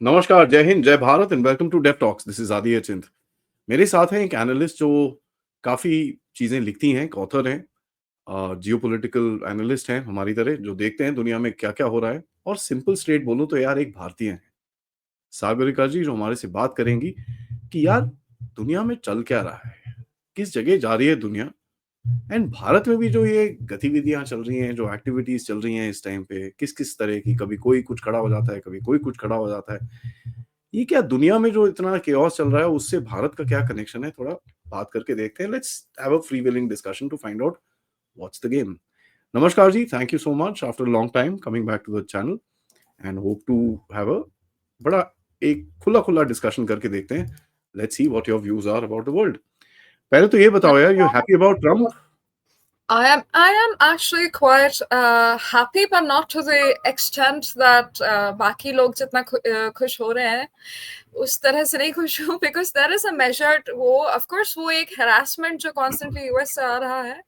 नमस्कार, जय हिंद, जय Bharat and welcome to Dev talks. This is Aadi Achint. मेरे साथ हैं एक एनालिस्ट जो काफ़ी चीज़ें लिखती हैं, एक ऑथर हैं, जियोपॉलिटिकल एनालिस्ट हैं हमारी तरह, जो देखते हैं दुनिया में क्या-क्या हो रहा है और सिंपल स्ट्रेट बोलूँ तो यार एक भारतीय हैं। सागरिका जी जो हमारे से बात करेंगी कि यार दुनिया में चल क्या रहा है? किस जगह जा रही है दुनिया? एंड भारत में भी जो ये गतिविधियाँ चल रही हैं, जो एक्टिविटीज़ चल रही हैं इस टाइम पे, किस-किस तरह की, कभी कोई कुछ खड़ा हो जाता है, कभी कोई कुछ खड़ा हो जाता है। ये क्या दुनिया में जो इतना केओस चल रहा है उससे भारत का क्या कनेक्शन है? थोड़ा बात करके देखते हैं। Let's have a free willing discussion to find out what's the game. नमस्कार जी, thank you so much after a long time coming back to the channel and hope to have a बड़ा एक खुला-खुला डिस्कशन करके देखते हैं। Let's see what your views are about the world. पहले तो ये बताओ यार, you happy about Trump? I am actually quite happy, but not to the extent that बाकी लोग जितना खुश हो रहे हैं उस तरह से नहीं खुश हूँ because there is a measured वो of course वो एक harassment जो constantly US से आ रहा है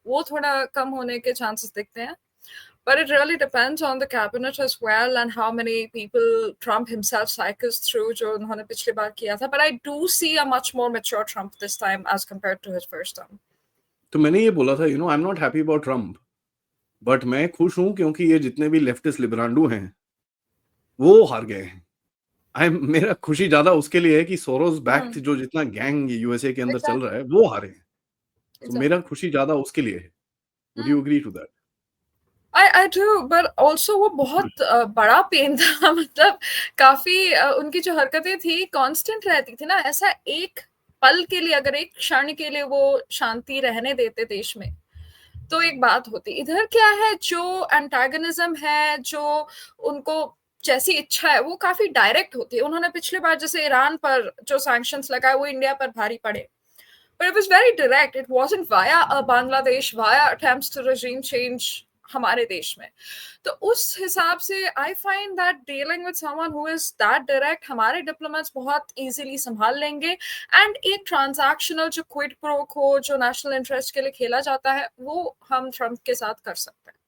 वो थोड़ा कम होने के chances दिखते हैं. But it really depends on the cabinet as well and how many people Trump himself cycles through जो उन्होंने पिछली बार किया था. But I do see a much more mature Trump this time as compared to his first term. तो मैंने ये बोला था आई am not happy about Trump, but मैं खुश हूँ क्योंकि ये जितने भी लेफ्टिस्ट लिबरांडू हैं, वो हार गए हैं। मेरा खुशी ज़्यादा उसके लिए है कि सोरोस बैक्ड जो जितना गैंग यूएसए के अंदर चल रहा Exactly. है, वो हारे हैं। तो Exactly. मेरा खुशी ज़्यादा उसके लिए है। Would you agree to that? I do, but also वो बहुत बड़ा पेन था मतलब काफी उनकी जो हरकतें थी कांस्टेंट रहती थी ना. ऐसा एक पल के लिए अगर एक क्षण के लिए वो शांति रहने देते देश में तो एक बात होती. इधर क्या है जो एंटागनिज्म है जो उनको जैसी इच्छा है वो काफी डायरेक्ट होती है. उन्होंने पिछली बार जैसे ईरान पर जो सैंक्शंस लगाए वो इंडिया पर भारी पड़े. But it was very direct. It wasn't via Bangladesh, via attempts to regime change हमारे देश में. तो उस हिसाब से I find that dealing with someone who is that direct हमारे diplomats बहुत easily संभाल लेंगे. And एक transactional जो quid pro quo जो national interest के लिए खेला जाता है वो हम ट्रम्प के साथ कर सकते हैं.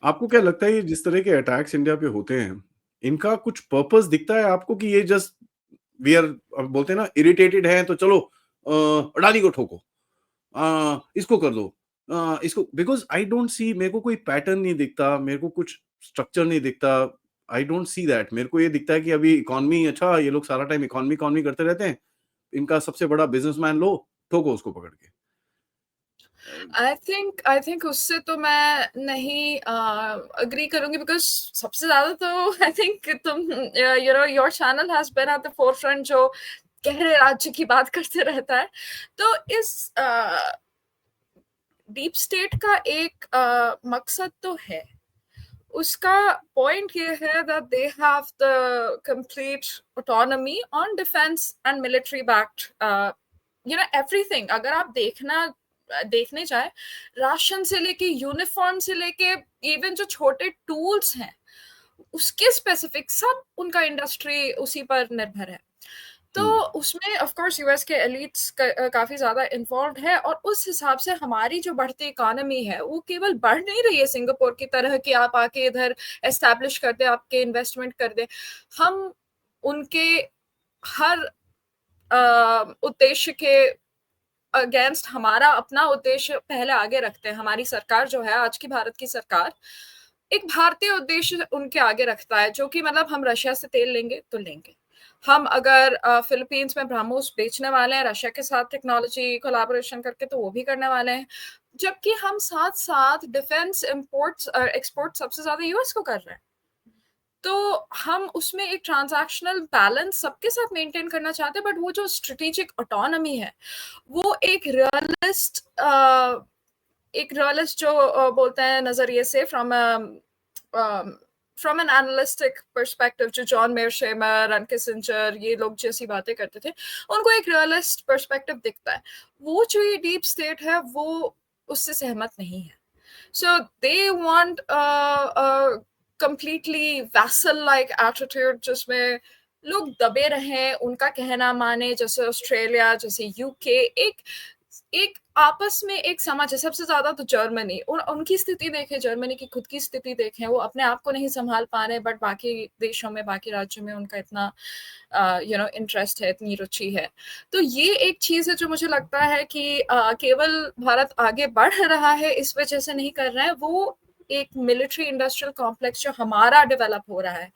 आपको क्या लगता है ये जिस तरह के अटैक्स इंडिया पे होते हैं, इनका कुछ पर्पस दिखता है आपको कि ये जस्ट वी आर बोलते हैं ना इरिटेटेड हैं तो चलो अडानी को ठोको, इसको कर दो, इसको बिकॉज़ आई डोंट सी मेरे को कोई पैटर्न नहीं दिखता, मेरे को कुछ स्ट्रक्चर नहीं दिखता। I don't see that. मेरे को ये दिखता है कि अभी इकोनॉमी अच्छा ये लोग सारा टाइम इकोनॉमी इकोनॉमी करते रहते हैं। इनका सबसे बड़ा बिज़नेसमैन लो, ठोको उसको पकड़ के। I think उससे तो मैं नहीं agree करूँगी because सबसे ज़्यादा तो I think तुम you know your channel has been at the forefront जो गहरे राज्य की बात करते रहता है. तो इस डीप स्टेट का एक मकसद तो है. उसका पॉइंट ये है that they have the complete autonomy on defense and military backed you know everything. अगर आप देखने जाए राशन से लेके यूनिफॉर्म से लेके इवन जो छोटे टूल्स हैं उसके स्पेसिफिक सब उनका इंडस्ट्री उसी पर निर्भर है. तो उसमें ऑफ कोर्स यूएस के एलिट्स काफी ज्यादा इन्वॉल्व है और उस हिसाब से हमारी जो बढ़ती इकोनॉमी है वो केवल बढ़ नहीं रही है सिंगापुर की तरह कि आप आके इधर एस्टैब्लिश कर दे आपके इन्वेस्टमेंट कर दे. हम उनके हर उद्देश्य के अगेंस्ट हमारा अपना उद्देश्य पहले आगे रखते हैं. हमारी सरकार जो है आज की भारत की सरकार एक भारतीय उद्देश्य उनके आगे रखता है जो कि मतलब हम रशिया से तेल लेंगे तो लेंगे. हम अगर फिलीपींस में ब्रह्मोस बेचने वाले हैं रशिया के साथ टेक्नोलॉजी कोलैबोरेशन करके तो वो भी करने वाले हैं. जबकि हम साथ साथ डिफेंस इंपोर्ट्स और एक्सपोर्ट सबसे ज्यादा यूएस को कर रहे हैं. तो हम उसमें एक ट्रांजैक्शनल बैलेंस सबके साथ मेंटेन करना चाहते हैं. बट वो जो स्ट्रेटेजिक ऑटोनॉमी है वो एक रियलिस्ट जो बोलते हैं नजरिए से फ्रॉम एन एनालिस्टिक पर्सपेक्टिव जो जॉन मेयरशेमर रन किसिंजर ये लोग जैसी बातें करते थे उनको एक रियलिस्ट पर्सपेक्टिव दिखता है. वो जो ये डीप स्टेट है वो उससे सहमत नहीं है. So they want completely vassal like attitude जिसमें लोग दबे रहें उनका कहना माने जैसे ऑस्ट्रेलिया जैसे यूके एक एक आपस में एक समझ है। सबसे ज्यादा तो जर्मनी, उनकी स्थिति देखें, जर्मनी की खुद की स्थिति देखें, वो अपने आप को नहीं संभाल पा रहे, बट बाकी देशों में, बाकी राज्यों में उनका इतना इंटरेस्ट है, इतनी रुचि है। तो ये एक चीज है जो मुझे लगता है कि केवल भारत आगे बढ़ रहा है इस वजह से नहीं कर रहा है, वो एक मिलिट्री इंडस्ट्रियल कॉम्प्लेक्स जो हमारा डेवलप हो रहा है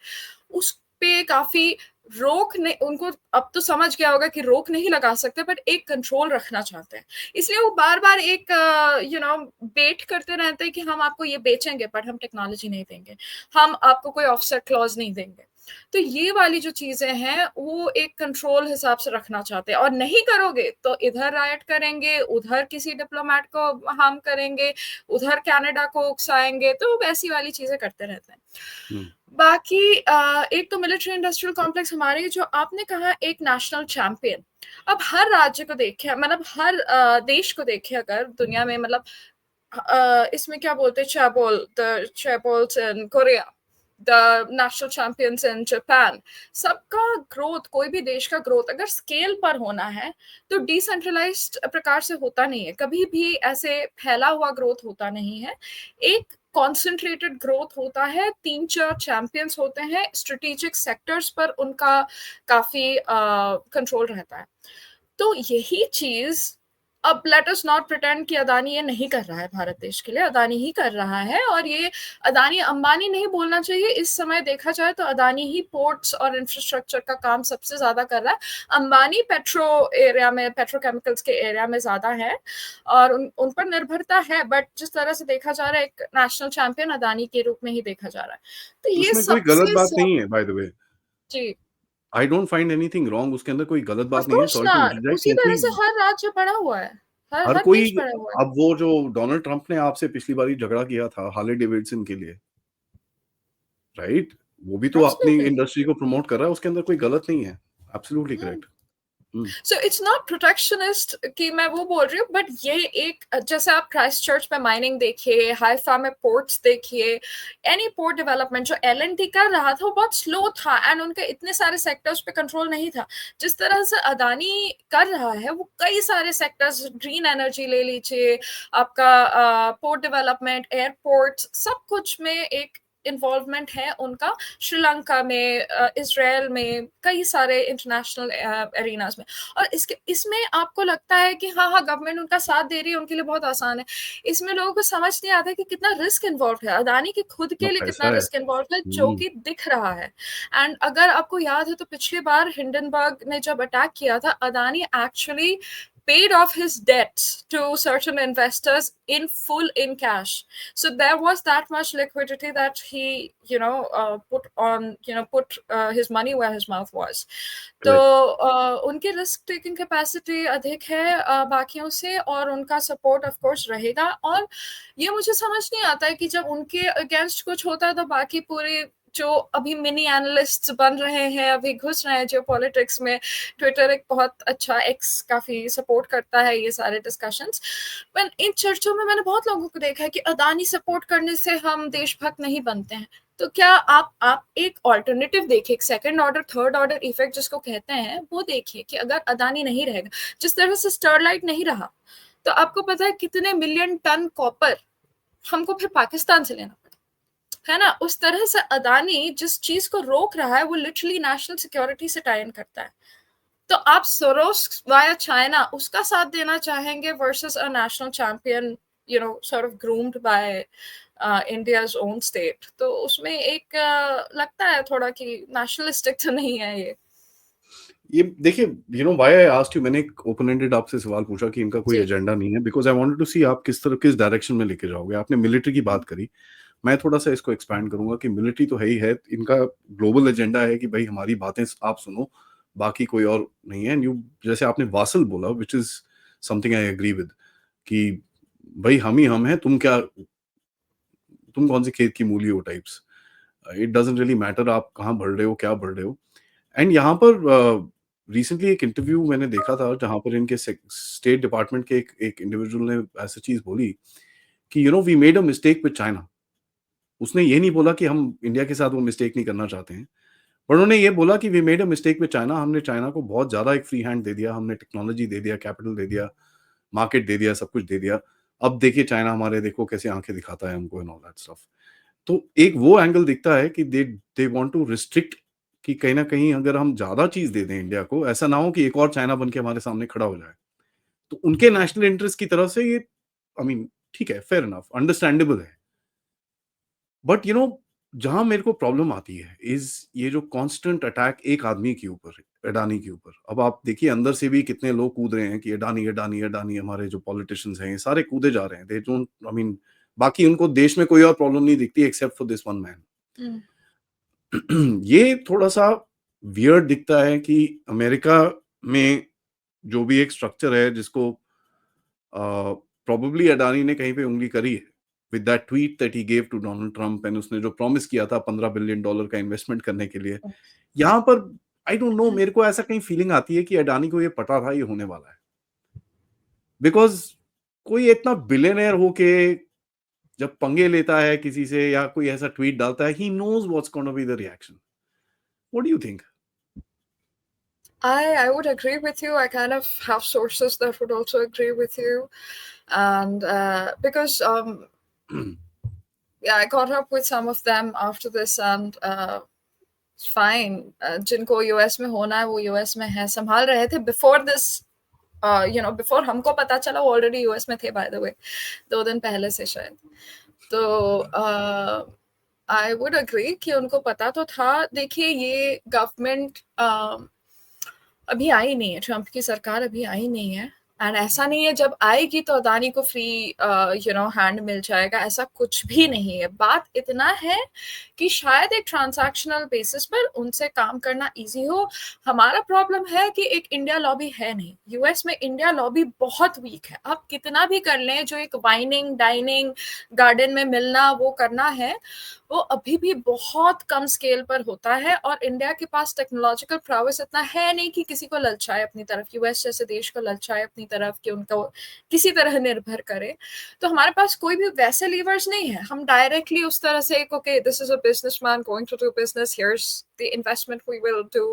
उस पे काफी रोक ने, उनको अब तो समझ गया होगा कि रोक नहीं लगा सकते, बट एक कंट्रोल रखना चाहते हैं। इसलिए वो बार बार एक बेट करते रहते हैं कि हम आपको ये बेचेंगे बट हम टेक्नोलॉजी नहीं देंगे, हम आपको कोई ऑफसेट क्लॉज नहीं देंगे। तो ये वाली जो चीजें हैं वो एक कंट्रोल हिसाब से रखना चाहते हैं, और नहीं करोगे तो इधर राइट करेंगे, उधर किसी डिप्लोमेट को हार्म करेंगे, उधर कनाडा को उकसाएंगे, तो वैसी वाली चीजें करते रहते हैं। बाकी एक तो मिलिट्री इंडस्ट्रियल कॉम्प्लेक्स हमारे, जो आपने कहा एक नेशनल चैंपियन, अब हर राज्य को देखे, मतलब हर देश को देखे अगर दुनिया में, मतलब इसमें क्या बोलते हैं, chaebols in Korea, the national champions in Japan, सबका ग्रोथ, कोई भी देश का ग्रोथ अगर स्केल पर होना है तो डिसेंट्रलाइज्ड प्रकार से होता नहीं है, कभी भी ऐसे फैला हुआ ग्रोथ होता नहीं है, एक कॉन्सेंट्रेटेड ग्रोथ होता है, 3-4 चैंपियंस होते हैं, स्ट्रेटेजिक सेक्टर्स पर उनका काफी कंट्रोल रहता है। तो यही चीज अब लेट अस नॉट प्रिटेंड कि अदानी ये नहीं कर रहा है भारत देश के लिए, अदानी ही कर रहा है, और ये अदानी अंबानी नहीं बोलना चाहिए, इस समय देखा जाए तो अदानी ही पोर्ट्स और इंफ्रास्ट्रक्चर का काम सबसे ज्यादा कर रहा है। अंबानी पेट्रो एरिया में, पेट्रोकेमिकल्स के एरिया में ज्यादा है और उन पर निर्भरता है, बट जिस तरह से देखा जा रहा है एक नेशनल चैंपियन अदानी के रूप में ही देखा जा रहा है। तो ये उसमें कोई गलत सबसे बात नहीं है, बाय द वे। जी, I don't find anything wrong, उसके अंदर कोई गलत ऑफ बात नहीं है, course sorry to not, interject, उसी तरह क्योंकि से हर राज्य पड़ा हुआ है, हर हर हर कोई, देश पड़ा हुआ है। अब वो जो डोनाल्ड ट्रंप ने आपसे पिछली बारी झगड़ा किया था हार्ले डेविडसन के लिए, राइट? वो भी तो अपनी एब्सोल्युटली। इंडस्ट्री को प्रमोट कर रहा है, उसके अंदर कोई गलत नहीं है। Absolutely correct. So it's not protectionist कि मैं वो बोल रही हूँ, बट ये एक, जैसे आप क्राइस्ट चर्च में माइनिंग देखिए, हाइफा में पोर्ट्स देखिए, एनी पोर्ट डेवलपमेंट जो एलएनटी कर रहा था वो बहुत स्लो था, एंड उनके इतने सारे सेक्टर्स पे कंट्रोल नहीं था। जिस तरह से अदानी कर रहा है वो कई सारे सेक्टर्स, ग्रीन एनर्जी ले लीजिए, आपका पोर्ट डेवलपमेंट, एयरपोर्ट, सब कुछ में एक इन्वॉल्वमेंट है उनका, श्रीलंका में, इसराइल में, कई सारे इंटरनेशनल एरिनाज में। और इसमें आपको लगता है कि हाँ हाँ गवर्नमेंट उनका साथ दे रही है, उनके लिए बहुत आसान है, इसमें लोगों को समझ नहीं आता कि कितना रिस्क इन्वॉल्व है, अदानी के खुद के अब लिए कितना पैसा है। रिस्क इन्वॉल्व है, जो कि दिख रहा है। एंड अगर आपको याद है तो पिछली बार हिंडनबर्ग ने जब अटैक किया था, Adani actually paid off his debts to certain investors in full in cash. So there was that much liquidity that he put his money where his mouth was. तो उनकी रिस्क टेकिंग कैपेसिटी अधिक है बाकियों से, और उनका सपोर्ट ऑफ कोर्स रहेगा। और ये मुझे समझ नहीं आता है कि जब उनके अगेंस्ट कुछ होता है तो बाकी पूरे जो अभी मिनी एनालिस्ट्स बन रहे हैं, अभी घुस रहे हैं जियो पॉलिटिक्स में, ट्विटर एक बहुत अच्छा, एक्स काफी सपोर्ट करता है ये सारे डिस्कशंस, पर इन चर्चों में मैंने बहुत लोगों को देखा है कि अदानी सपोर्ट करने से हम देशभक्त नहीं बनते हैं। तो क्या आप एक ऑल्टरनेटिव देखिए, एक second order third order effect जिसको कहते हैं वो देखिए, कि अगर अदानी नहीं रहेगा, जिस तरह से स्टरलाइट नहीं रहा, तो आपको पता है कितने मिलियन टन कॉपर हमको फिर पाकिस्तान से लेना पड़ा, है ना? उस तरह से अदानी जिस चीज को रोक रहा है वो लिटरली नेशनल सिक्योरिटी से टाई इन करता है। तो आप सोरोस वाया चाइना उसका साथ देना चाहेंगे versus a national champion, sort of groomed by India's own state? तो उसमें एक लगता है थोड़ा कि नेशनलिस्टिक तो नहीं है ये देखिए, व्हाई आई आस्क्ड यू, मैंने एक ओपन एंडेड आपसे सवाल पूछा कि इनका कोई जी एजेंडा नहीं है, बिकॉज आई वांटेड टू सी आप किस डायरेक्शन में लेके जाओगे। आपने मिलिट्री की बात करी, मैं थोड़ा सा इसको एक्सपैंड करूंगा कि मिलिट्री तो है ही है, इनका ग्लोबल एजेंडा है कि भाई हमारी बातें आप सुनो, बाकी कोई और नहीं है। यू जैसे आपने वासल बोला, which is something I agree with, कि भाई हम ही हम हैं, तुम कौन सी खेत की मूली हो types. It doesn't really matter आप कहाँ बढ़ रहे हो, क्या बढ़ रहे हो। एंड यहाँ पर रिसेंटली एक इंटरव्यू मैंने देखा था जहाँ पर इनके स्टेट डिपार्टमेंट के एक इंडिविजुअल ने ऐसी चीज बोली कि we made a mistake with China. उसने ये नहीं बोला कि हम इंडिया के साथ वो मिस्टेक नहीं करना चाहते हैं, पर उन्होंने ये बोला कि we made a mistake with China, हमने चाइना को बहुत ज्यादा एक फ्री हैंड दे दिया, हमने टेक्नोलॉजी दे दिया, कैपिटल दे दिया, मार्केट दे दिया, सब कुछ दे दिया। अब देखिए चाइना हमारे देखो कैसे आँखें दिखाता है हमको एंड ऑल दैट स्टफ। तो एक वो एंगल दिखता है कि दे वांट टू रिस्ट्रिक्ट, कि कहीं न कहीं अगर हम ज़्यादा चीज़ दे दें इंडिया को, ऐसा ना हो कि एक और चाइना बन के हमारे सामने खड़ा हो जाए। तो उनके नेशनल इंटरेस्ट की तरफ से ये आई मीन ठीक है, फेयर इनफ, अंडरस्टैंडेबल है। बट जहाँ मेरे को प्रॉब्लम आती है इज़ ये जो कांस्टेंट अटैक एक आदमी के ऊपर, अडानी के ऊपर। अब आप देखिए अंदर से भी कितने लोग कूद रहे हैं कि अडानी, अडानी, अडानी, हमारे जो पॉलिटिशियंस हैं ये सारे कूदे जा रहे हैं। दे डोंट आई मीन बाकी उनको देश में कोई और प्रॉब्लम नहीं दिखती except for this one man. Mm. ये थोड़ा-सा वियर्ड दिखता है कि अमेरिका में जो भी एक स्ट्रक्चर है जिसको प्रोबेबली अडानी ने कहीं पे उँगली करी है with that tweet that he gave to Donald Trump and उसने जो प्रॉमिस किया था $15 बिलियन का इन्वेस्टमेंट करने के लिए। यहाँ पर आई डोंट नो, मेरे को ऐसा कहीं फीलिंग आती है कि अडानी को ये पता था ये होने वाला है। बिकॉज़ कोई इतना बिलियनियर होके जब पंगे लेता है किसी से या कोई ऐसा ट्वीट डालता है, he knows what's gonna be the reaction. What do you think? I would agree with you. I kind of have sources that would also agree with you, and because yeah, I caught up with some of them after this, and it's fine. जिनको US में होना है वो US में है, संभाल रहे थे before this. Before हमको पता चला वो already US में थे, by the way, 2 दिन पहले से शायद। तो I would agree कि उनको पता तो था। देखिए ये गवर्नमेंट अभी आई नहीं है, ट्रम्प की सरकार अभी आई नहीं है, एंड ऐसा नहीं है जब आएगी तो अदानी को फ्री हैंड मिल जाएगा, ऐसा कुछ भी नहीं है। बात इतना है कि शायद एक ट्रांजैक्शनल बेसिस पर उनसे काम करना इजी हो। हमारा प्रॉब्लम है कि एक इंडिया लॉबी है नहीं, यूएस में इंडिया लॉबी बहुत वीक है। आप कितना भी कर लें, जो एक वाइनिंग डाइनिंग गार्डन में मिलना वो करना है, वो अभी भी बहुत कम स्केल पर होता है, और इंडिया के पास टेक्नोलॉजिकल प्रोग्रेस इतना है नहीं कि किसी को ललचाए अपनी तरफ, यूएस जैसे देश को ललचाए अपनी तरफ कि उनको किसी तरह निर्भर करे। तो हमारे पास कोई भी वैसे लीवर्स नहीं है, हम डायरेक्टली उस तरह से okay this is a businessman going to do business, here's the investment we will do,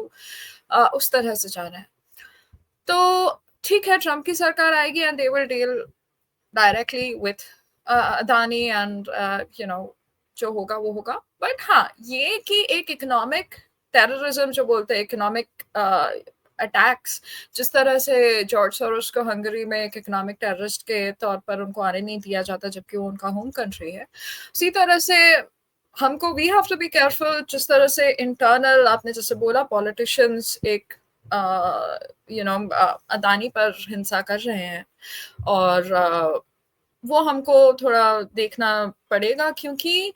उस तरह से जा रहा है। तो ठीक है, ट्रम्प की सरकार आएगी and they will deal directly with Adani and जो होगा वो होगा। बट हाँ, ये कि एक इकोनॉमिक टेररिज्म जो बोलते हैं, इकोनॉमिक अटैक्स, जिस तरह से जॉर्ज सोरोस को हंगरी में एक इकोनॉमिक टेररिस्ट के तौर पर उनको आने नहीं दिया जाता जबकि वो उनका होम कंट्री है, उसी तरह से हमको we have to be careful. जिस तरह से इंटरनल आपने जैसे बोला पॉलिटिशियंस एक अदानी पर हिंसा कर रहे हैं, और वो हमको थोड़ा देखना पड़ेगा, क्योंकि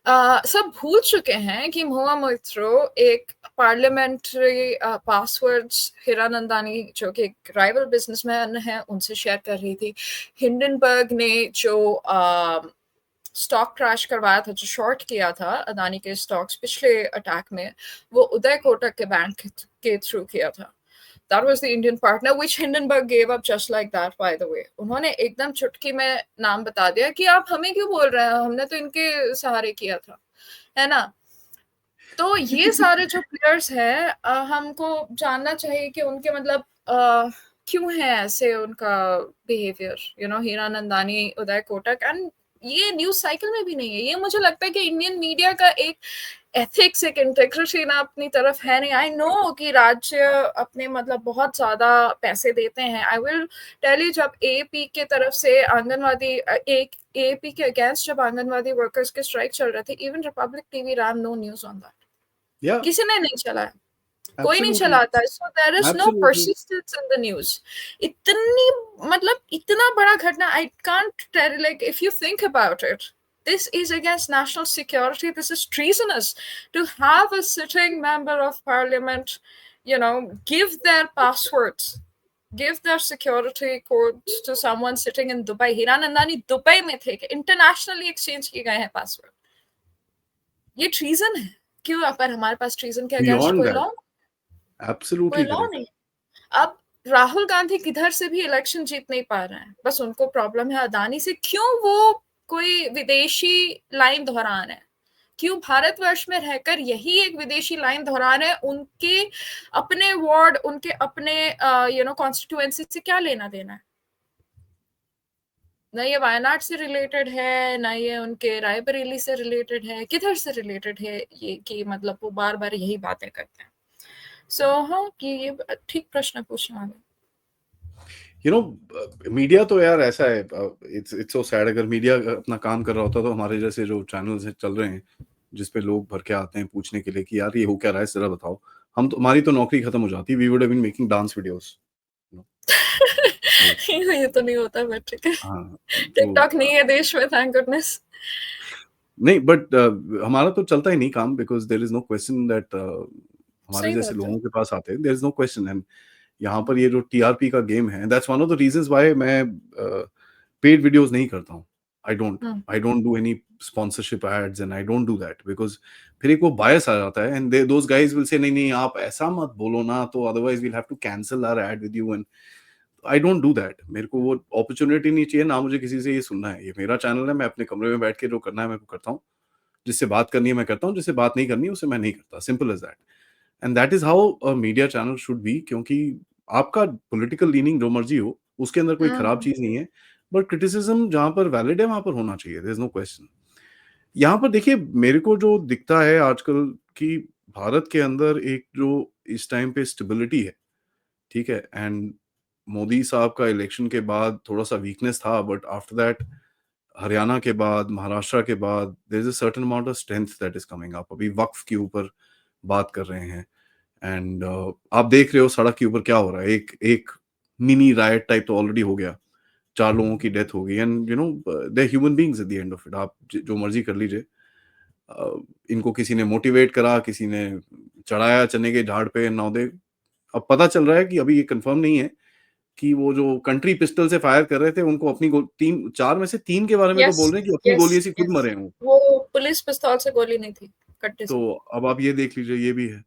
सब भूल चुके हैं कि महुआ मोइत्रो एक पार्लियामेंट्री पासवर्ड्स हिरानंदानी जो कि एक राइवल बिजनेसमैन है उनसे शेयर कर रही थी। हिंडनबर्ग ने जो स्टॉक क्रैश करवाया था, जो शॉर्ट किया था अदानी के स्टॉक्स पिछले अटैक में, वो उदय कोटक के बैंक के थ्रू किया था। That was the Indian partner, which Hindenburg gave up just like that, by the way. उन्होंने एकदम चुटकी में नाम बता दिया कि आप हमें क्यों बोल रहे हैं, हमने तो इनके सहारे किया था, है ना। तो ये सारे जो प्लेयर्स हैं, हमको जानना चाहिए कि उनके मतलब क्यों है ऐसे उनका बिहेवियर, हीरानंदानी, उदय कोटक, एंड ये न्यूज साइकिल में भी नहीं है। ये मुझे लगता है कि इंडियन मीडिया का एक एथिक्स, एक इंटेग्रिटी ना अपनी तरफ है नहीं। आई नो कि राज्य अपने मतलब बहुत ज्यादा पैसे देते हैं। आई विल टेल यू, जब एपी के तरफ से आंगनवाड़ी एक एपी के अगेंस्ट जब आंगनवाड़ी वर्कर्स के स्ट्राइक चल रहे थे, even Republic TV ran no news on that. किसी ने नहीं चलाया, कोई नहीं चलाता। So there is no persistence in the news. इतनी मतलब इतना बड़ा घटना, I can't tell, like if you think about it, this is against national security. This is treasonous to have a sitting member of parliament, give their passwords, give their security codes to someone sitting in Dubai. Hiranandani Dubai में थे, internationally exchange किए गए हैं password. ये treason है। क्यों? पर हमारे पास treason के अगेंस्ट कोई लॉ, कोई लॉ नहीं। अब राहुल गांधी किधर से भी इलेक्शन जीत नहीं पा रहे हैं, बस उनको प्रॉब्लम है अदानी से। क्यों वो कोई विदेशी लाइन दोहरा रहे हैं? क्यों भारतवर्ष में रहकर यही एक विदेशी लाइन दोहरा रहे हैं? उनके अपने वार्ड, उनके अपने कॉन्स्टिट्यूएंसी से क्या लेना देना है? ना ये वायनाड से रिलेटेड है, ना ये उनके रायबरेली से रिलेटेड है, किधर से रिलेटेड है ये कि मतलब वो बार बार यही बातें करते हैं। सो हाँ, कि ये ठीक प्रश्न पूछना है। यू नो मीडिया तो यार ऐसा है, इट्स सो सैड, अगर मीडिया अपना काम कर रहा होता तो हमारे जैसे जो चैनल्स हैं चल रहे हैं जिसपे लोग भर के आते हैं पूछने के लिए कि यार ये हो क्या रहा है जरा बताओ, हम तो, हमारी तो नौकरी खत्म हो जाती, we would have been making dance videos. ये तो नहीं होता, बट ठीक है। हाँ तो टिकटॉक नहीं है देश में, थैंक गुडनेस। नहीं बट हमारा तो चलता ही नहीं काम, because there is no question that हमारे सही जैसे बात है। लोगों के पास आते हैं, there is no question. And यहाँ पर ये जो टीआरपी का गेम है, that's one of the reasons why मैं पेड वीडियोस नहीं करता हूँ। I don't hmm, I don't do any sponsorship ads and I don't do that, because फिर एक वो बायस आ जाता है, and they those guys will say नहीं नहीं आप ऐसा मत बोलो ना, तो otherwise we'll have to cancel our ad with you. And I don't do that, मेरे को वो अपॉर्चुनिटी नहीं चाहिए, ना मुझे किसी से ये सुनना है। ये मेरा चैनल है, मैं अपने कमरे में बैठ के जो करना है मैं वो करता हूँ, जिससे बात करनी है मैं करता हूँ, जिससे बात नहीं करनी है उसे मैं नहीं करता, simple as that. And that is how a media channel should be, क्योंकि आपका पॉलिटिकल लीनिंग जो मर्जी हो उसके अंदर कोई खराब हम्म, चीज नहीं है, बट क्रिटिसिज्म जहां पर वैलिड है वहां पर होना चाहिए, देयर इज नो क्वेश्चन। यहाँ पर देखिए मेरे को जो दिखता है आजकल कि भारत के अंदर एक जो इस टाइम पे स्टेबिलिटी है, ठीक है, एंड मोदी साहब का इलेक्शन के बाद थोड़ा सा वीकनेस था, बट आफ्टर दैट हरियाणा के बाद, महाराष्ट्र के बाद, there is a certain amount of strength that is coming up. अभी वक्फ के ऊपर बात कर रहे हैं, एंड आप देख रहे हो सड़क के ऊपर क्या हो रहा है, एक एक मिनी रायट टाइप तो ऑलरेडी हो गया, 4 लोगों की डेथ हो गई, and you know they human beings eight the end of it, आप जो मर्जी कर लीजिए। इनको किसी ने मोटिवेट करा, किसी ने चढ़ाया चने के झाड़ पे, नाउ दे, अब पता चल रहा है कि अभी ये कंफर्म नहीं है कि वो जो कंट्री पिस्टल से फायर कर रहे थे उनको अपनी तीन 4 में से 3 के बारे में तो यस, बोल रहे हैं कि अपनी यस, गोली से खुद यस। मरे हैं वो। वो पुलिस पिस्तौल से गोली नहीं थी, कट्टे से। तो अब आप ये देख लीजिए, ये भी है।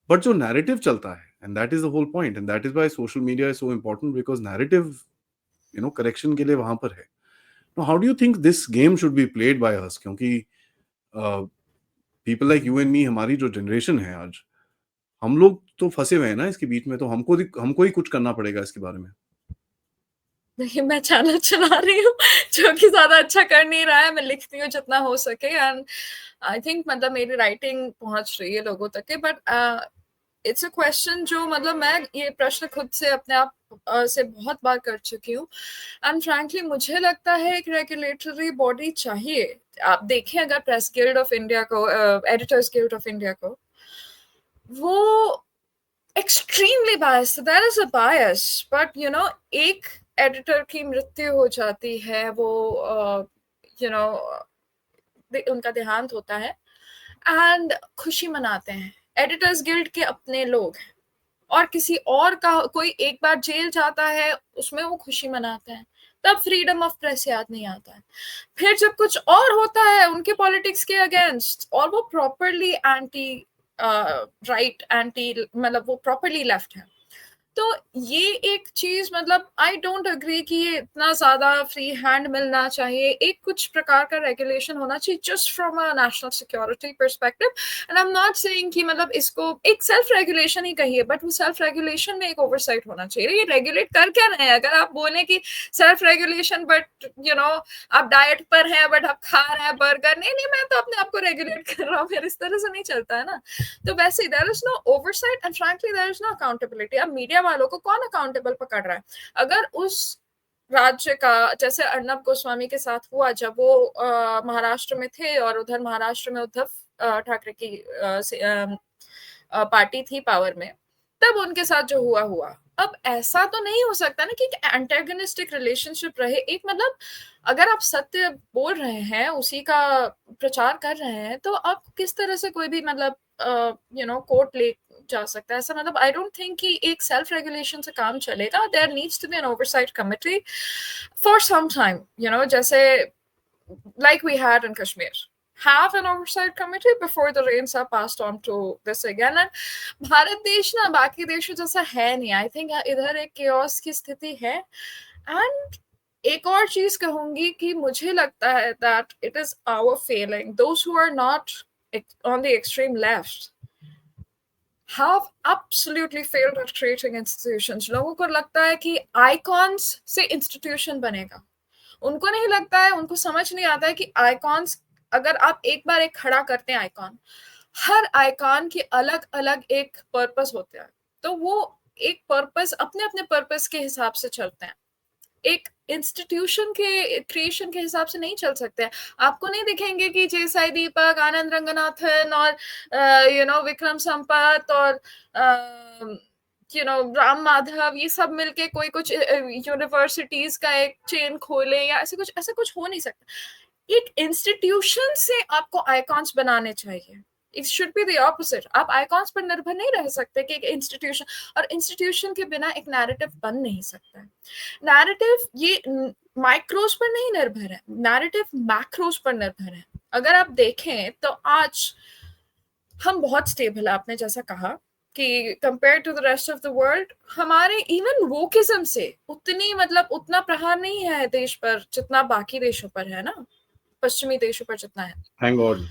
बट जो नैरेटिव चलता है, and that is the whole point, and that is why social media is so important, because narrative you know correction के लिए वहां पर है। Now how do you think this game should be played by us, क्योंकि people like you and me, हमारी जो generation है आज, हम लोग तो फंसे हुए हैं ना इसके बीच में, तो हमको ही कुछ करना पड़ेगा इसके बारे में। देखिए, मैं चैनल चला रही हूँ जो कि ज्यादा अच्छा कर नहीं रहा है, मैं लिखती हूँ जितना हो सके, एंड आई थिंक मतलब मेरी राइटिंग पहुंच रही है लोगों तक के, बट इट्स अ क्वेश्चन जो मतलब मैं ये प्रश्न खुद से अपने आप से बहुत बार कर चुकी हूँ, एंड फ्रैंकली मुझे लगता है एक रेगुलेटरी बॉडी चाहिए। आप देखें अगर प्रेस गिल्ड ऑफ इंडिया को, एडिटर्स गिल्ड ऑफ इंडिया को, वो extremely biased, there is a bias, but you know एक एडिटर की मृत्यु हो जाती है, वो यू नो उनका देहांत होता है, एंड खुशी मनाते हैं, एडिटर्स गिल्ड के अपने लोग हैं, और किसी और का कोई एक बार जेल जाता है उसमें वो खुशी मनाते हैं, तब फ्रीडम ऑफ प्रेस याद नहीं आता है। फिर जब कुछ और होता है उनके पॉलिटिक्स के अगेंस्ट, और वो प्रॉपरली एंटी राइट, एंटी मतलब वो प्रॉपरली लेफ्ट है, तो ये एक चीज मतलब आई डोंट अग्री कि ये इतना ज्यादा फ्री हैंड मिलना चाहिए, एक कुछ प्रकार का रेगुलेशन होना चाहिए just from a national security perspective. And I am not saying कि मतलब इसको एक सेल्फ रेगुलेशन ही कहिए, बट वो सेल्फ रेगुलेशन में एक ओवरसाइट होना चाहिए। ये रेगुलेट कर क्या रहे हैं? अगर आप बोले कि self regulation, but you know आप डाइट पर हैं बट आप खा रहे हैं बर्गर, नहीं नहीं मैं तो अपने आप को रेगुलेट कर रहा हूँ, फिर इस तरह से नहीं चलता है ना। तो वैसे ही there is no oversight and frankly there is no accountability. अब मीडिया वालों को कौन अकाउंटेबल पकड़ रहा है? अगर उस राज्य का, जैसे अर्नब गोस्वामी के साथ हुआ जब वो महाराष्ट्र में थे, और उधर महाराष्ट्र में उद्धव ठाकरे की पार्टी थी पावर में, तब उनके साथ जो हुआ हुआ। अब ऐसा तो नहीं हो सकता ना कि एंटेगनिस्टिक रिलेशनशिप रहे। एक मतलब अगर आप सत्य बोल रहे हैं, उसी का प्रचार कर रहे हैं, तो आप किस तरह से कोई भी मतलब यू नो कोर्ट ले जा सकता है? ऐसा मतलब आई डोंट थिंक कि एक सेल्फ रेगुलेशन से काम चलेगा। There needs to be an oversight committee for some time, you know, जैसे like we had in Kashmir, have an oversight committee before the reins are passed on to this again. And Bharat देश ना बाकी देशों जैसा है नहीं, I think इधर एक chaos की स्थिति है। एंड एक और चीज कहूंगी कि मुझे लगता है that it is our failing, those who are not on the extreme left have absolutely failed at creating institutions. लोगों को लगता है कि icons से institution बनेगा, उनको नहीं लगता है, उनको समझ नहीं आता है कि आइकॉन्स, अगर आप एक बार एक खड़ा करते हैं आइकॉन, हर आइकॉन के अलग अलग एक पर्पस होते हैं, तो वो एक पर्पस अपने अपने पर्पस के हिसाब से चलते हैं, एक इंस्टीट्यूशन के क्रिएशन के हिसाब से नहीं चल सकते हैं। आपको नहीं दिखेंगे कि जे साई दीपक, आनंद रंगनाथन और विक्रम संपत और राम माधव, ये सब मिलके कोई कुछ यूनिवर्सिटीज का एक चेन खोले या ऐसे कुछ हो नहीं सकता। एक इंस्टीट्यूशन से आपको आइकॉन्स बनाने चाहिए, it should be the opposite. आप आइकॉन्स पर निर्भर नहीं रह सकते कि एक इंस्टीट्यूशन, और इंस्टीट्यूशन के बिना एक नैरेटिव बन नहीं सकता है। नैरेटिव ये माइक्रोस पर नहीं निर्भर है, नैरेटिव मैक्रोस पर निर्भर है। अगर आप देखें तो आज हम बहुत स्टेबल है, आपने जैसा कहा कि compare to the rest of the world, हमारे इवन वोकिज्म से उतना प्रहार नहीं है देश पर जितना बाकी देशों पर है ना, पश्चिमी देशों पर जितना है। थैंक गॉड,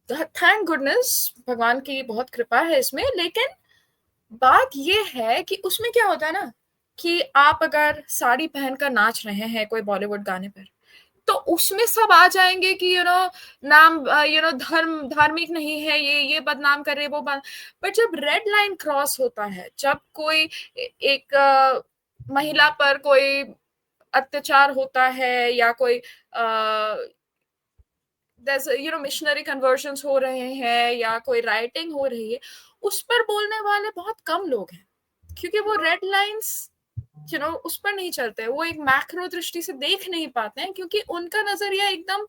थैंक गुडनेस, भगवान की बहुत कृपा है इसमें। लेकिन बात ये है कि उसमें क्या होता है ना, कि आप अगर साड़ी पहनकर नाच रहे हैं कोई बॉलीवुड गाने पर, तो उसमें सब आ जाएंगे कि नाम धार्मिक नहीं है, ये बदनाम कर रहे वो बट जब रेड लाइन क्रॉस होता है, जब कोई एक महिला पर कोई अत्याचार होता है या कोई मिशनरी कन्वर्जन्स हो रहे हैं या कोई राइटिंग हो रही है, उस पर बोलने वाले बहुत कम लोग हैं, क्योंकि वो रेड लाइंस उस पर नहीं चलते, वो एक मैक्रो दृष्टि से देख नहीं पाते हैं, क्योंकि उनका नजरिया एकदम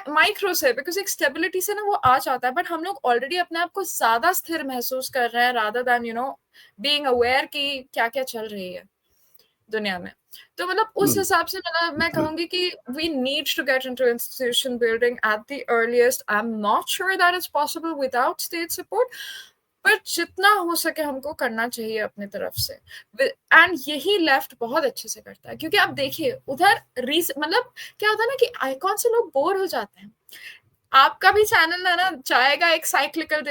माइक्रो से, बिकॉज एक स्टेबिलिटी से ना वो आ जाता है। बट हम लोग ऑलरेडी अपने आप को ज्यादा स्थिर महसूस कर रहे हैं रादर देन बीइंग अवेयर कि क्या क्या चल रही है दुनिया में। तो उस हिसाब से मैं कहूंगी कि we need to get into institution building at the earliest. I am not sure that is possible without state support, पर जितना हो सके हमको करना चाहिए अपनी तरफ से। एंड यही लेफ्ट बहुत अच्छे से करता है, क्योंकि आप देखिए उधर क्या होता है ना कि आइकॉन से लोग बोर हो जाते हैं। आपका भी चैनल है ना जाएगा एक साइक्लिकल,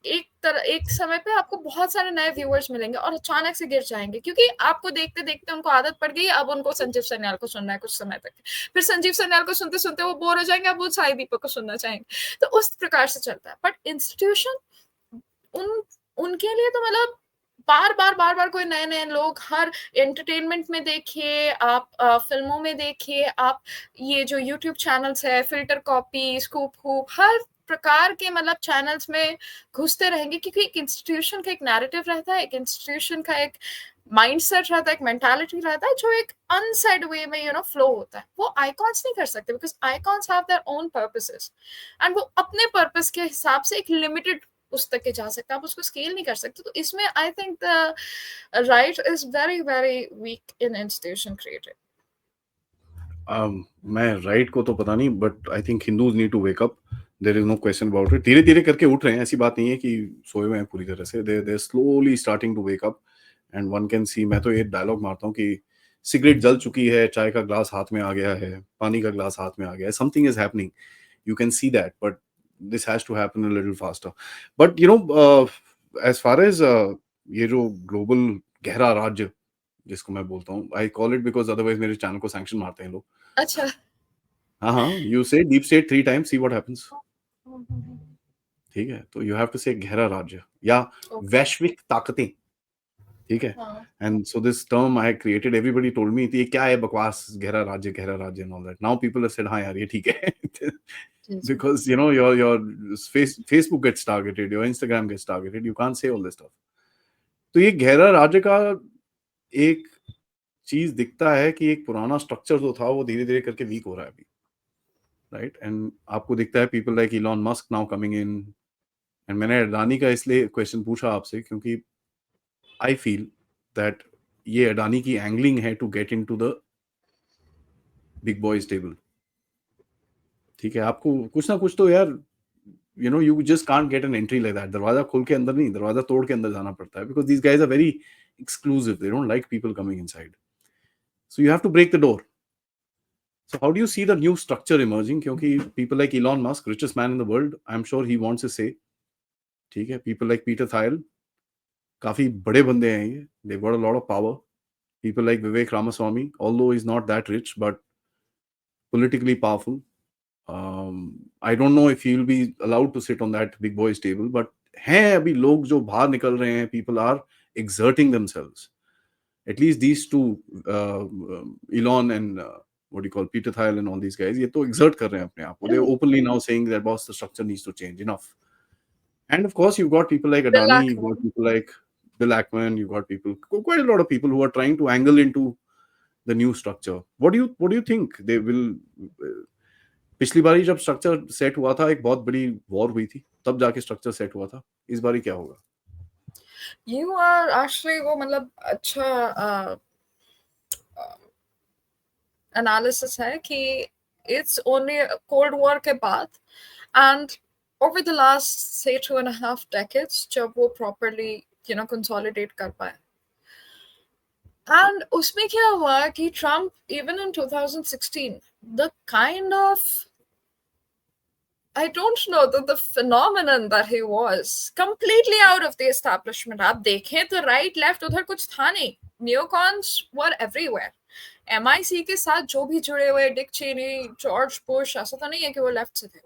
एक समय पे आपको बहुत सारे नए व्यूअर्स मिलेंगे और अचानक से गिर जाएंगे, क्योंकि आपको देखते देखते उनको आदत पड़ गई, अब उनको संजीव सन्याल को सुनना है कुछ समय तक, फिर संजीव सन्याल को सुनते सुनते वो बोर हो जाएंगे, अब वो साई दीपक को सुनना चाहेंगे। तो उस प्रकार से चलता है। बट इंस्टीट्यूशन उनके लिए तो बार कोई नए नए लोग, हर एंटरटेनमेंट में देखिए आप, फिल्मों में देखिए आप, ये जो यूट्यूब चैनल्स है, फिल्टर कॉपी, स्कूप हुप, हर प्रकार के चैनल्स में घुसते रहेंगे, क्योंकि एक इंस्टीट्यूशन का एक नैरेटिव रहता है, एक इंस्टीट्यूशन का एक माइंडसेट रहता है, एक मेंटालिटी रहता है, जो एक अनसाइड वे में फ्लो होता है। वो आइकॉन्स नहीं कर सकते, because icons have their own purposes, and वो अपने पर्पस के हिसाब से एक लिमिटेड उस तक के जा सकते, आप उसको स्केल नहीं कर सकते। तो इसमें I think the right is very very weak in institution created. मैं राइट को तो पता नहीं, but I think Hindus need to wake up, there is no question about it. धीरे धीरे करके उठ रहे हैं, ऐसी बात नहीं है कि सोए हुए हैं पूरी तरह से, they slowly starting to wake up and one can see. मैं तो ये डायलॉग मारता हूँ कि सिगरेट जल चुकी है, चाय का ग्लास हाथ में आ गया है, पानी का ग्लास हाथ में आ गया है, something is happening, you can see that, but this has to happen a little faster. But as far as ये जो ग्लोबल गहरा राज्य जिसको मैं बोलता हूँ, I call it because otherwise मेरे चैनल को सैंक्शन मारते हैं लोग। अच्छा, हाँ, यू से deep state 3 times, see what happens. ठीक है, तो यू हैव टू से गहरा राज्य या वैश्विक ताकतें, ठीक है। And so this term I created, everybody told me ये क्या है बकवास, गहरा राज्य and all that. Now people have said हाँ यार ये ठीक है because your Facebook gets targeted, your Instagram gets targeted, you can't say all this stuff. तो ये गहरा राज्य का एक चीज दिखता है कि एक पुराना स्ट्रक्चर जो था वो धीरे धीरे करके वीक हो रहा है अभी, राइट। एंड आपको दिखता है people like Elon Musk now coming in. And मैंने अडानी का इसलिए क्वेश्चन पूछा आपसे क्योंकि आई फील दैट ये अडानी की एंगलिंग है to get into the big boys table. ठीक है, आपको कुछ ना कुछ तो यार you just can't get an entry like that. दरवाजा खोल के अंदर नहीं, दरवाजा तोड़ के अंदर जाना पड़ता है, because these guys are very exclusive, they don't like people coming inside, so you have to break the door. So how do you see the new structure emerging? क्योंकि people like Elon Musk, richest man in the world, I'm sure he wants to say, ठीक है, people like Peter Thiel, काफी बड़े बंदे हैं ये, they've got a lot of power, People like Vivek Ramaswamy, although he's not that rich, but politically powerful. I don't know if he'll be allowed to sit on that big boys table, but हैं अभी लोग जो बाहर निकल रहे हैं, people are exerting themselves. At least these two, Elon and what do you call Peter Thiel and all these guys, ये तो exert कर रहे हैं अपने आप को. They're openly now saying that boss, the structure needs to change. Enough. And of course, you've got people like Adani, you've got people like Bill Ackman, you've got people, quite a lot of people who are trying to angle into the new structure. What do you think they will? पिछली बारी जब structure set हुआ था, एक बहुत बड़ी war हुई थी, तब जाके स्ट्रक्चर सेट हुआ था. इस बारी क्या होगा? You are actually वो मतलब अच्छा एनालिसिस है कि it's only Cold War के बाद and over the last say 2.5 decades जब वो properly consolidate कर पाए. And उसमें क्या हुआ कि Trump even in 2016 the kind of I don't know the phenomenon that he was completely out of the establishment. आप देखें तो right left उधर कुछ था नहीं. Neocons were everywhere. MI6 के साथ जो भी जुड़े हुए डिक चेनी, जॉर्ज बुश, ऐसा तो नहीं है कि वो लेफ्ट से थे.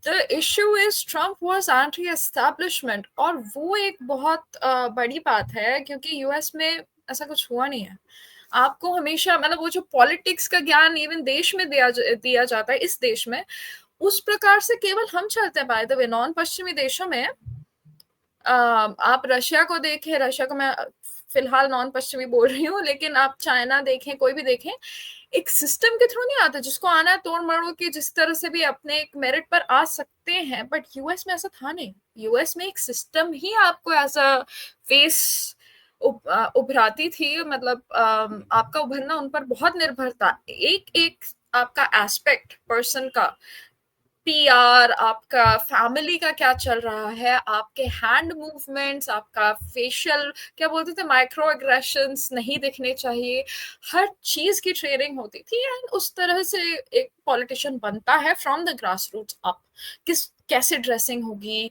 The issue is Trump was anti-establishment और वो एक बहुत बड़ी बात है क्योंकि यूएस में ऐसा कुछ हुआ नहीं है. आपको हमेशा मतलब वो जो पॉलिटिक्स का ज्ञान इवन देश में दिया जाता है इस देश में, उस प्रकार से केवल हम चलते हैं. बाय द वे नॉन पश्चिमी देशों में आप रशिया को देखें, रशिया को मैं फिलहाल नॉन पश्चिमी बोल रही हूँ, लेकिन आप चाइना देखें, कोई भी देखें, एक सिस्टम के थ्रू नहीं आता. जिसको आना है तोड़ मरोड़ के जिस तरह से भी अपने एक मेरिट पर आ सकते हैं. बट यूएस में ऐसा था नहीं. यूएस में एक सिस्टम ही आपको ऐसा फेस उभराती थी. मतलब आपका उभरना उन पर बहुत निर्भर था. एक आपका एस्पेक्ट पर्सन का, पीआर, आपका फैमिली का क्या चल रहा है, आपके हैंड मूवमेंट्स, आपका फेशियल क्या बोलते थे माइक्रो एग्रेशंस नहीं दिखने चाहिए, हर चीज की ट्रेनिंग होती थी. एंड उस तरह से एक पॉलिटिशियन बनता है from the grass roots up. कैसे ड्रेसिंग होगी,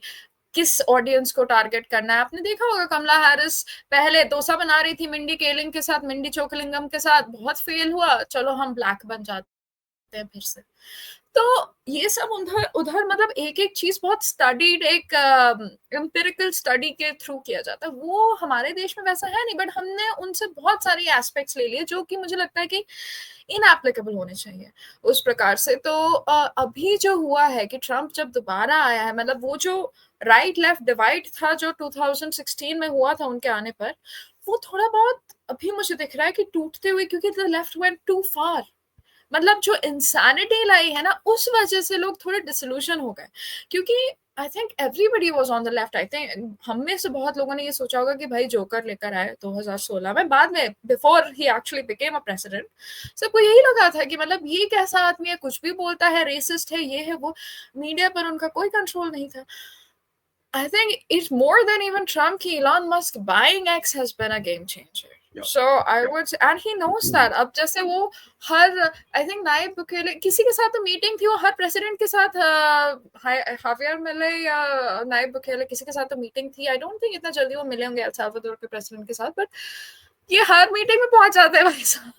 किस ऑडियंस को टारगेट करना है. आपने देखा होगा कमला हैरिस पहले डोसा बना रही थी मिंडी केलिंग के साथ, मिंडी चोकलिंगम के साथ, बहुत फेल हुआ, चलो हम ब्लैक बन जाते हैं फिर से. तो ये सब उधर मतलब एक एक चीज बहुत स्टडीड, एक एम्पिरिकल स्टडी के थ्रू किया जाता है. वो हमारे देश में वैसा है नहीं. बट हमने उनसे बहुत सारी एस्पेक्ट्स ले लिए जो कि मुझे लगता है कि इनएप्लीकेबल होने चाहिए उस प्रकार से. तो अभी जो हुआ है कि ट्रम्प जब दोबारा आया है, मतलब वो जो राइट लेफ्ट डिवाइड था जो 2016 में हुआ था उनके आने पर, वो थोड़ा बहुत अभी मुझे दिख रहा है कि टूटते हुए, क्योंकि द लेफ्ट वेंट टू फार. मतलब जो इंसानिटी लाई है ना, उस वजह से लोग थोड़े डिसल्यूशन हो गए. क्योंकि I think everybody was on the left. I think हम में से बहुत लोगों ने ये सोचा होगा कि भाई जोकर लेकर आए 2016 में, बाद में before he actually became a president, सबको यही लगा था कि मतलब ये कैसा आदमी है, कुछ भी बोलता है, रेसिस्ट है, ये है वो. मीडिया पर उनका कोई कंट्रोल नहीं था. I think it's more than even Trump. Elon Musk buying X has been a game changer. Yeah. So I would, and he knows that. अब जैसे वो हर, I think नायब बुकेले किसी के साथ तो मीटिंग थी, वो हर प्रेसिडेंट के साथ, हावियर मिले या नायब बुकेले किसी के साथ तो मीटिंग थी. I don't think इतना जल्दी वो मिले होंगे एल साल्वाडोर के प्रेसिडेंट के साथ, बट ये हर मीटिंग में पहुंच जाते हैं भाई साहब.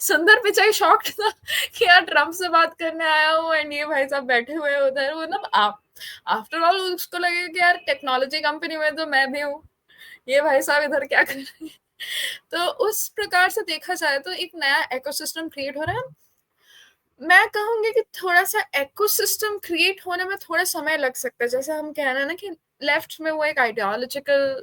सुंदर पिचाई शॉक्ड था कि यार ट्रम्प से बात करने आया हूँ एंड ये भाई साहब बैठे हुए उधर. वो ना आप आफ्टर ऑल उसको लगेगा कि यार टेक्नोलॉजी कंपनी में तो मैं भी हूँ, ये भाई साहब इधर क्या कर रहे हैं. तो उस प्रकार से देखा जाए तो एक नया इकोसिस्टम क्रिएट हो रहा है. मैं कहूंगी कि थोड़ा सा इकोसिस्टम क्रिएट होने में थोड़ा समय लग सकता है. जैसे हम कह रहे हैं ना कि लेफ्ट में वो एक आइडियोलॉजिकल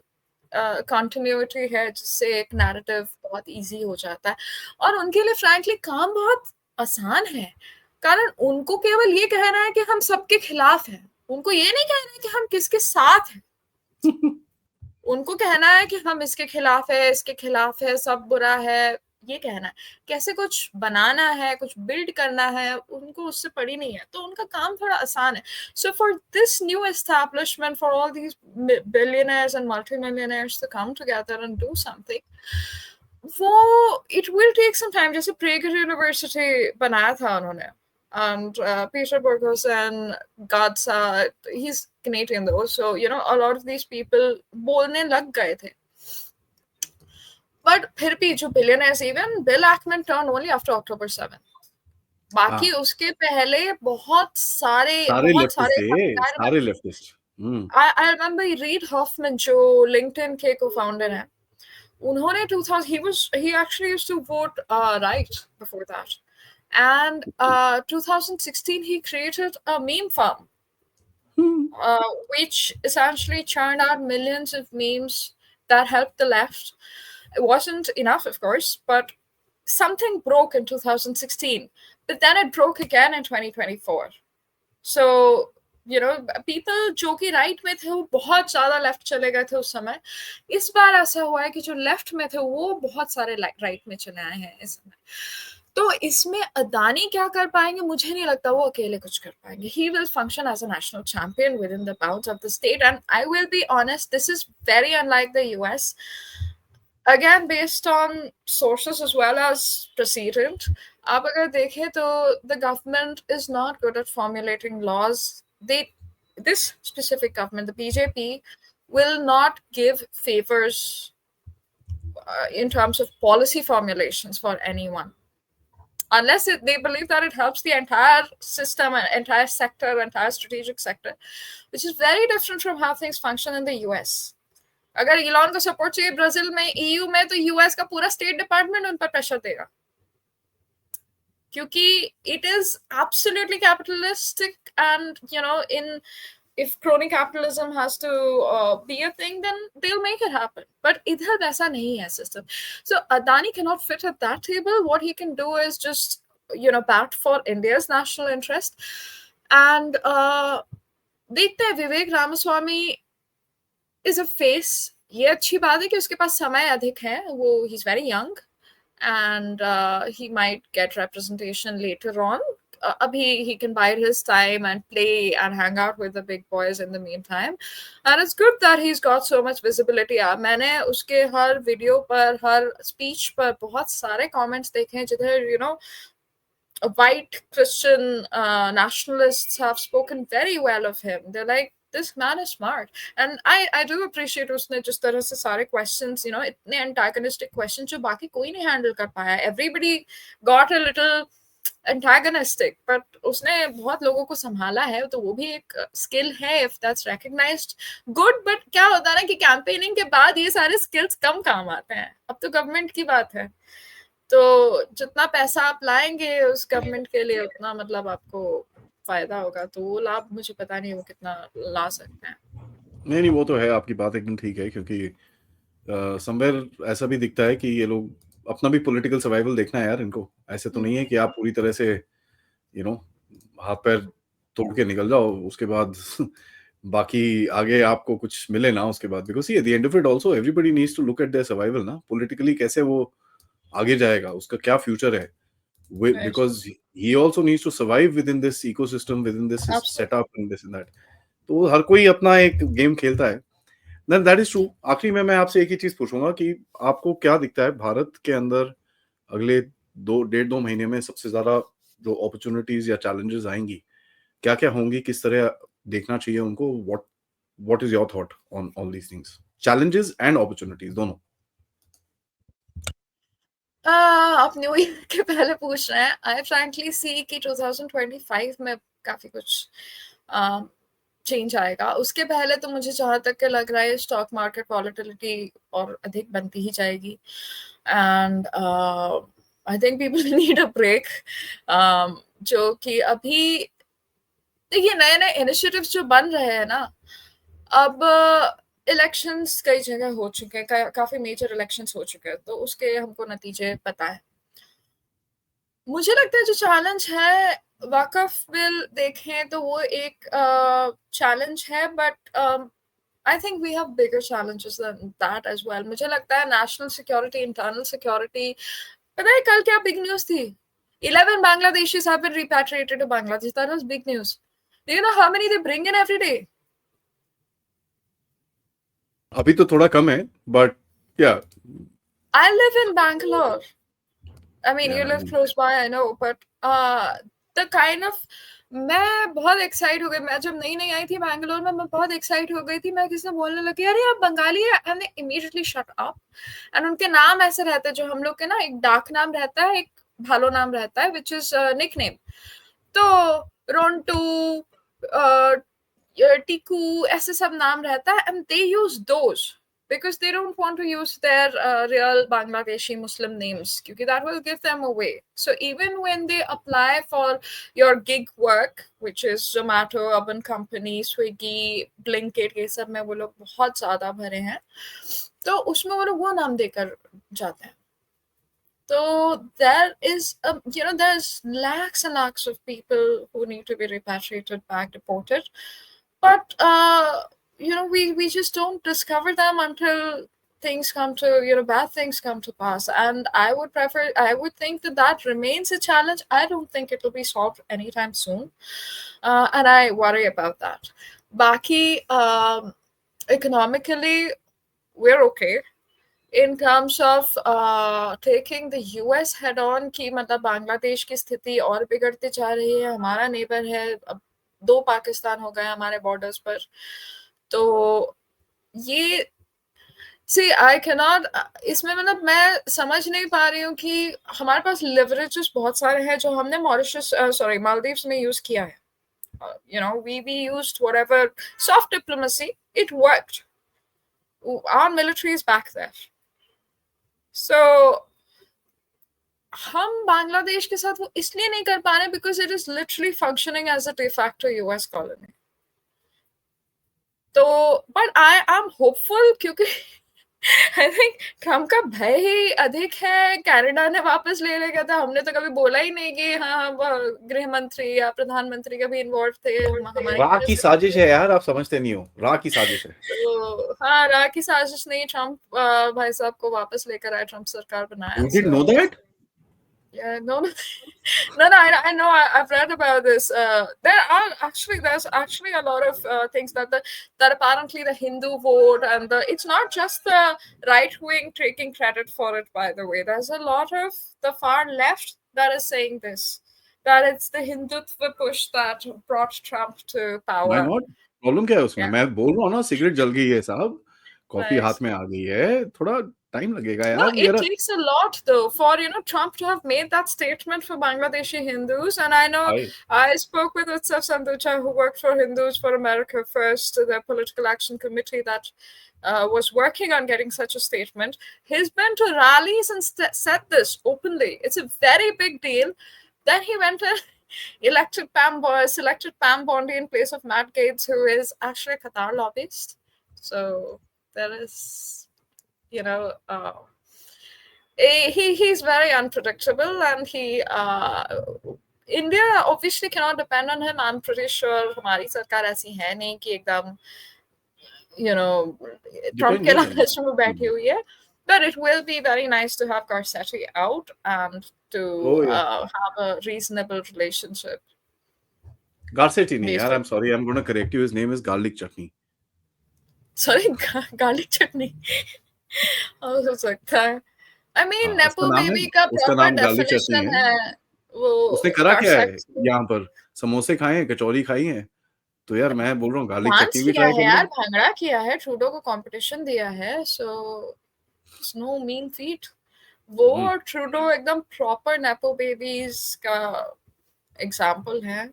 कंटिन्यूटी है जिससे एक नैरेटिव बहुत इजी हो जाता है, और उनके लिए फ्रैंकली काम बहुत आसान है. कारण उनको केवल ये कहना है कि हम सबके खिलाफ हैं. उनको ये नहीं कहना है कि हम किसके साथ हैं. उनको कहना है कि हम इसके खिलाफ है, सब बुरा है, ये कहना है. कैसे कुछ बनाना है, कुछ बिल्ड करना है, उनको उससे पड़ी नहीं है. तो उनका काम थोड़ा आसान है. So for this new establishment, for all these billionaires and multimillionaires to come together and do something, वो it will take some time. जैसे Prager University बनाया था उन्होंने, and Peter Bergersen, Godsa, he's Canadian though, so you know a lot of these people बोलने लग गए थे. but फिर भी जो billionaires, even Bill Ackman turned only after October 7th. बाकी हाँ उसके पहले बहुत सारे सारे लेफ्टिस्ट थे, सारे leftist. I remember Reid Hoffman जो LinkedIn के co-founder हैं, उन्होंने 2000 he actually used to vote right before that, and 2016 he created a meme farm, which essentially churned out millions of memes that helped the left. It wasn't enough, of course, but something broke in 2016, but then it broke again in 2024. So, you know, people जो कि right में थे वो बहुत ज्यादा left चले गए थे उस समय. इस बार ऐसा हुआ है कि जो लेफ्ट में थे वो बहुत सारे राइट में चले आए हैं इस समय. तो इसमें अदानी क्या कर पाएंगे? मुझे नहीं लगता वो अकेले कुछ कर पाएंगे. He will function as a national champion within the bounds of the state, and I will be honest, this is very unlike the US. Again, based on sources as well as precedent, आप अगर देखें तो the government is not good at formulating laws. This specific government, the BJP, will not give favors in terms of policy formulations for anyone, unless they believe that it helps the entire system, entire sector, entire strategic sector, which is very different from how things function in the US. अगर Elon को support चाहिए Brazil में, EU में, तो US का पूरा state department उन पर प्रेशर देगा, क्योंकि it is absolutely capitalistic, and you know, in if crony capitalism has to be a thing, then they'll make it happen. But idhar वैसा नहीं है system. So Adani cannot fit at that table. What he can do is just, you know, bat for India's national interest. And देखते हैं, विवेक Ramaswamy is a face. ये अच्छी बात है कि उसके पास समय अधिक है. वो he's very young, and he might get representation later on. Abhi he can bide his time and play and hang out with the big boys in the meantime, and it's good that he's got so much visibility. मैंने उसके हर video पर, हर speech पर बहुत सारे comments देखे हैं जिधर, you know, white Christian nationalists have spoken very well of him. They're like, this man is smart, and I do appreciate उसने जिस तरह से सारे questions, you know, इतने antagonistic questions जो बाकी कोई नहीं handle कर पाया. Everybody got a little antagonistic, but उसने बहुत लोगों को संभाला है, तो वो भी एक skill है. If that's recognized, good. But क्या होता है ना कि campaigning के बाद ये सारे skills कम काम आते हैं. अब तो government की बात है, तो जितना पैसा आप लाएंगे उस गवर्नमेंट के लिए, उतना मतलब आपको फायदा होगा. तो वो लाभ मुझे पता नहीं वो कितना ला सकते हैं. नहीं, वो तो है, आपकी बात एकदम ठीक है, क्योंकि समवेयर ऐसा भी दिखता है कि ये लोग अपना भी पॉलिटिकल सर्वाइवल देखना है यार इनको. ऐसे तो नहीं है कि आप पूरी तरह से, यू नो, हाथ पैर तोड़ के निकल जाओ, उसके बाद बाकी आगे आपको कुछ मिले ना उसके बाद. Because at the end of it also everybody needs to look at their survival ना, पॉलिटिकली कैसे वो आगे जाएगा, उसका क्या फ्यूचर है, because he also needs to survive within this ecosystem, within this setup and this and that. तो हर कोई अपना एक गेम खेलता है. Then that is true. आखिरी में मैं आपसे एक ही चीज पूछूंगा कि आपको क्या दिखता है भारत के अंदर अगले 1.5-2 महीने में सबसे ज्यादा जो अपॉर्चुनिटीज या चैलेंजेस आएंगी, क्या क्या होंगी, किस तरह देखना चाहिए उनको? what is your thought on all these things, challenges and opportunities दोनों? आप न्यू ईयर के पहले पूछ रहे हैं. आई फ्रैंकली सी कि 2025 में काफी कुछ चेंज आएगा. उसके पहले तो मुझे जहां तक के लग रहा है स्टॉक मार्केट वॉलेटिलिटी और अधिक बनती ही जाएगी, and I think people need a break. जो कि अभी देखिए नए नए इनिशिएटिव्स जो बन रहे हैं ना, अब इलेक्शंस कई जगह हो चुके हैं, काफी मेजर इलेक्शंस हो चुके हैं, तो उसके हमको नतीजे पता है. मुझे लगता है जो चैलेंज है, वक़्फ़ बिल देखें तो वो एक चैलेंज है, but I think we have bigger challenges than that as well. मुझे लगता है नेशनल सिक्योरिटी, इंटरनल सिक्योरिटी. पता है कल क्या बिग न्यूज़ थी? 11 Bangladeshis have been repatriated to Bangladesh. That was big news. Do you know how many they bring in every day? अभी तो थोड़ा कम है, but yeah. I live in Bangalore. I mean, Yeah, you live close by, I know, but the kind of मैं बहुत excite हो गई। मैं जब नई आई थी बैंगलोर में, मैं बहुत एक्साइट हो गई थी। मैं किसी से बोलने लगी, अरे आप बंगाली है, and immediately shut up. And उनके नाम ऐसे रहते हैं जो हम लोग के ना, एक डार्क नाम रहता है, एक भालो नाम रहता है, विच इज निक नेम। तो रोंटू, टीकू, ऐसे सब नाम रहता है, and they use those because they don't want to use their real Bangladeshi Muslim names, because that will give them away. So even when they apply for your gig work, which is Zomato, Urban Company, Swiggy, Blinkit, ये सब में वो लोग बहुत ज़्यादा भरे हैं, तो उसमें वो लोग वो नाम देकर जाते हैं। So there is, there's lakhs and lakhs of people who need to be repatriated back, deported, but we just don't discover them until things come to, bad things come to pass. And I would think that remains a challenge. I don't think it will be solved anytime soon, and I worry about that. Baki, economically, we're okay. In terms of taking the US head on, कि मतलब बांग्लादेश की स्थिति और बिगड़ती जा रही है, हमारा नेबर है, अब 2 पाकिस्तान हो गए हमारे बॉर्डर्स पर, तो ये आई कैनॉट, इसमें मतलब मैं समझ नहीं पा रही हूँ कि हमारे पास लिवरेजेस बहुत सारे हैं जो हमने मॉरिशस मालदीव्स में यूज किया है. We used whatever soft diplomacy, it worked. Our military is back there. So हम बांग्लादेश के साथ वो इसलिए नहीं कर पा रहे because it is literally functioning as a de facto US colony. तो but I am hopeful, क्योंकि I think ट्रम्प का भय ही अधिक है. कनाडा ने वापस ले लेगा था, हमने तो कभी बोला ही नहीं कि हाँ गृह मंत्री या प्रधानमंत्री का भी इन्वॉल्व थे. राह की साजिश है यार, आप समझते नहीं हो, राह की साजिश है. तो हाँ, राह की साजिश नहीं, ट्रम्प भाई साहब को वापस लेकर आए, ट्रम्प सरकार बनाया. You didn't know that? Yeah, no. I know. I've read about this. There's actually a lot of things that apparently the Hindu vote, and it's not just the right wing taking credit for it. By the way, there's a lot of the far left that is saying this, that it's the Hindutva push that brought Trump to power. Why not? Problem क्या है उसमें? मैं बोल रहा हूँ ना, cigarette जल गई है साहब, कॉफी हाथ में आ गई है, थोड़ा टाइम लगेगा यार. No, it takes a lot though for Trump to have made that statement for Bangladeshi Hindus. And I know I spoke with Utsav Sanducha, who worked for Hindus for America First, the political action committee that was working on getting such a statement. He's been to rallies and said this openly. It's a very big deal. Then he went and selected Pam Bondi in place of Matt Gaetz, who is actually a Qatar lobbyist. So there is, he's very unpredictable, and India obviously cannot depend on him. I'm pretty sure हमारी सरकार ऐसी है नहीं कि एकदम Trump के लालच में बैठी हुई है. But it will be very nice to have Garcetti out and to have a reasonable relationship. Garcetti नहीं यार, I'm sorry, I'm going to correct you. His name is Garlic Chutney. Sorry, Garlic Chutney. हो सकता है. I mean, nepo baby का proper definition है. वो उसने करा क्या है यहाँ पर? समोसे खाए हैं, कचौरी खाई हैं, तो यार मैं बोल रहा हूँ गार्लिक चटनी भी ट्राई कर लो. यार भांगड़ा किया है, ट्रूडो को कंपटीशन दिया है, so it's no mean feat. वो और ट्रूडो एकदम proper nepo babies का example है.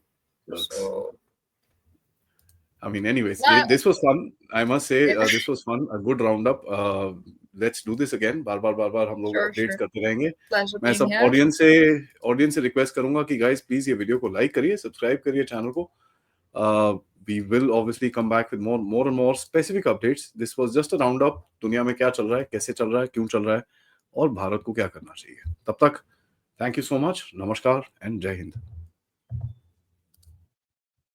So I mean, anyways, this was fun. I must say, this was fun. A good roundup. Let's do this again. बार-बार हम लोग updates करते रहेंगे. मैं सब audience से request करूंगा कि guys please ये वीडियो को like करिए, subscribe करिए channel को. We will obviously come back with more and more specific updates. This was just a roundup. दुनिया में क्या चल रहा है, कैसे चल रहा है, क्यों चल रहा है, और भारत को क्या करना चाहिए. तब तक, thank you so much. नमस्कार and जय हिंद.